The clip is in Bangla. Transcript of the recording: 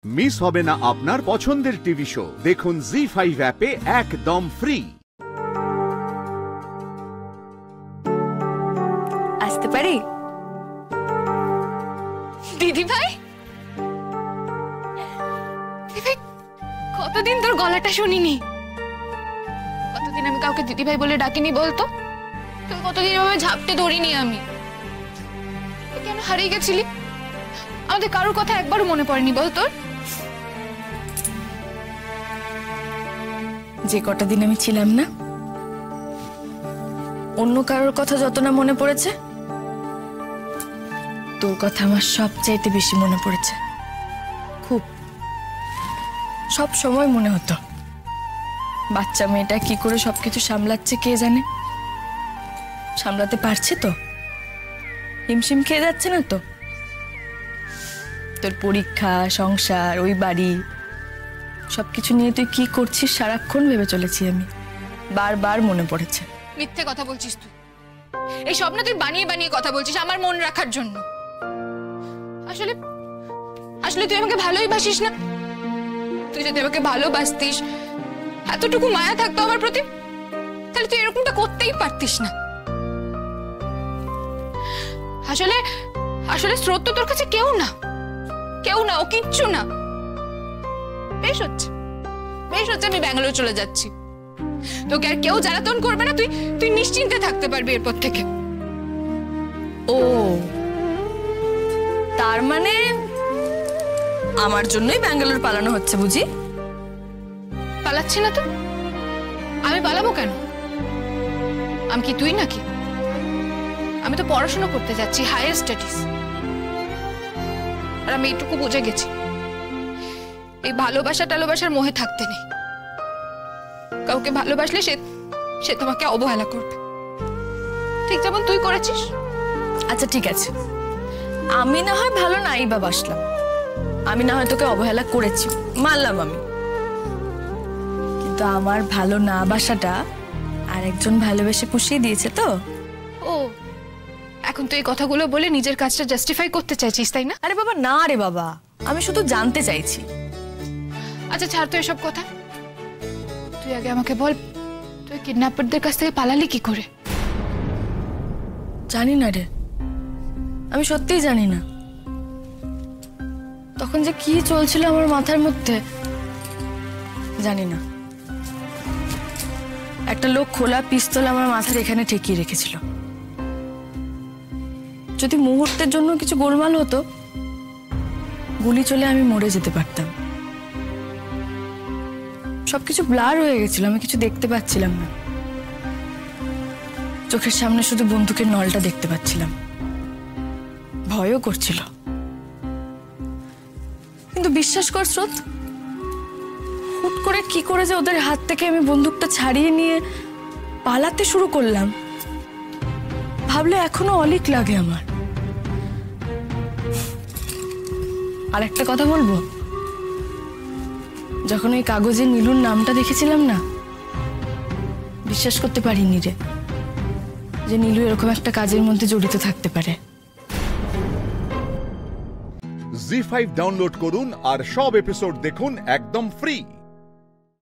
মিস হবে না আপনার পছন্দের টিভি শো। দেখুন জি5 অ্যাপে একদম ফ্রি। আসতে পারি? দিদি ভাই, কতদিন তোর গলাটা শুনিনি। কতদিন আমি কাউকে দিদি ভাই বলে ডাকিনি বলতো? তোর কতদিন এভাবে ঝাপটে ধরিনি আমি। তুই কেন হারিয়ে গেছিলি? আমাদের কারোর কথা একবারও মনে পড়েনি বল তোর? যে কটা দিন আমি ছিলাম না, অন্য কারোর কথা যত না মনে পড়েছে, তোর কথা আমার সবচাইতে বেশি মনে পড়েছে। খুব, সব সময় মনে হতো বাচ্চা মেয়েটা কি করে সবকিছু সামলাচ্ছে কে জানে। সামলাতে পারছে তো? হিমশিম খেয়ে যাচ্ছে না তো? তোর পরীক্ষা, সংসার, ওই বাড়ি, সবকিছু নিয়ে তুই কি করছিস সারাক্ষণ ভেবে চলেছি আমি। বারবার মনে পড়েছে। মিথ্যে কথা বলছিস তুই। এই সব না তুই বানিয়ে বানিয়ে কথা বলছিস আমার মন রাখার জন্য। আসলে আসলে তুই আমাকে ভালোই বাসিস না। তুই যদি আমাকে ভালোবাসতিস, এতটুকু মায়া থাকতো আমার প্রতি, তাহলে তুই এরকমটা করতেই পারতিস না। আসলে আসলে স্রোত তো তোর কাছে কেউ না, কেউ না, ও কিচ্ছু না। বেশ হচ্ছে, বেশ হচ্ছে, আমি ব্যাঙ্গালোর চলে যাচ্ছি। তোকে আর কেউ জ্বালাতন করবে না, তুই তুই নিশ্চিন্তে থাকতে পারবি এরপর থেকে। ও, তার মানে আমার জন্যই ব্যাঙ্গালোর পালানো হচ্ছে বুঝি? পালাচ্ছি না তো? আমি পালাবো কেন? আমি কি তুই নাকি? আমি তো পড়াশোনা করতে যাচ্ছি, হায়ার স্টাডিজ। আর আমি এইটুকু বুঝে গেছি, এই ভালোবাসা টালোবাসার মোহে থাকতে নেই। কাউকে ভালোবাসলে সে তোমাকে অবহেলা করবে, ঠিক যেমন তুই করেছিস। আচ্ছা ঠিক আছে, আমি না হয় ভালো নাই বা বাসলাম, আমি না হয় তোকে অবহেলা করেছি, মানলাম আমি। কিন্তু আমার ভালো না বাসাটা আর একজন ভালোবেসে পুষিয়ে দিয়েছে তো। ও, এখন তুই এই কথাগুলো বলে নিজের কাজটা জাস্টিফাই করতে চাইছিস, তাই না? আরে বাবা না রে বাবা, আমি শুধু জানতে চাইছি। আচ্ছা ছাড় তো এসব কথা। তুই আগে আমাকে বল, তুই কিডন্যাপারদের কাছ থেকে পালালি কি করে? জানি না রে, আমি সত্যিই জানি না। তখন যে কি চলছিল আমার মাথার মধ্যে জানি না। একটা লোক খোলা পিস্তল আমার মাথার এখানে ঠেকিয়ে রেখেছিল। যদি মুহূর্তের জন্য কিছু গোলমাল হতো, গুলি চলে আমি মরে যেতে পারতাম। সবকিছু ব্লার হয়ে গেছিল, আমি কিছু দেখতে পাচ্ছিলাম না। চোখের সামনে শুধু বন্দুকের নলটা দেখতে পাচ্ছিলাম। ভয়ও করছিল। কিন্তু বিশ্বাস কর স্রোত, হুট করে কি করে যে ওদের হাত থেকে আমি বন্দুকটা ছাড়িয়ে নিয়ে পালাতে শুরু করলাম, ভাবলে এখনো অলিক লাগে আমার। আর একটা কথা বলবো, যখন ওই কাগজে নীলুর নামটা দেখেছিলাম না, বিশ্বাস করতে পারিনি রে যে নীলু এরকম একটা কাজের মধ্যে জড়িত থাকতে পারে। জি5 ডাউনলোড করুন আর সব এপিসোড দেখুন একদম ফ্রি।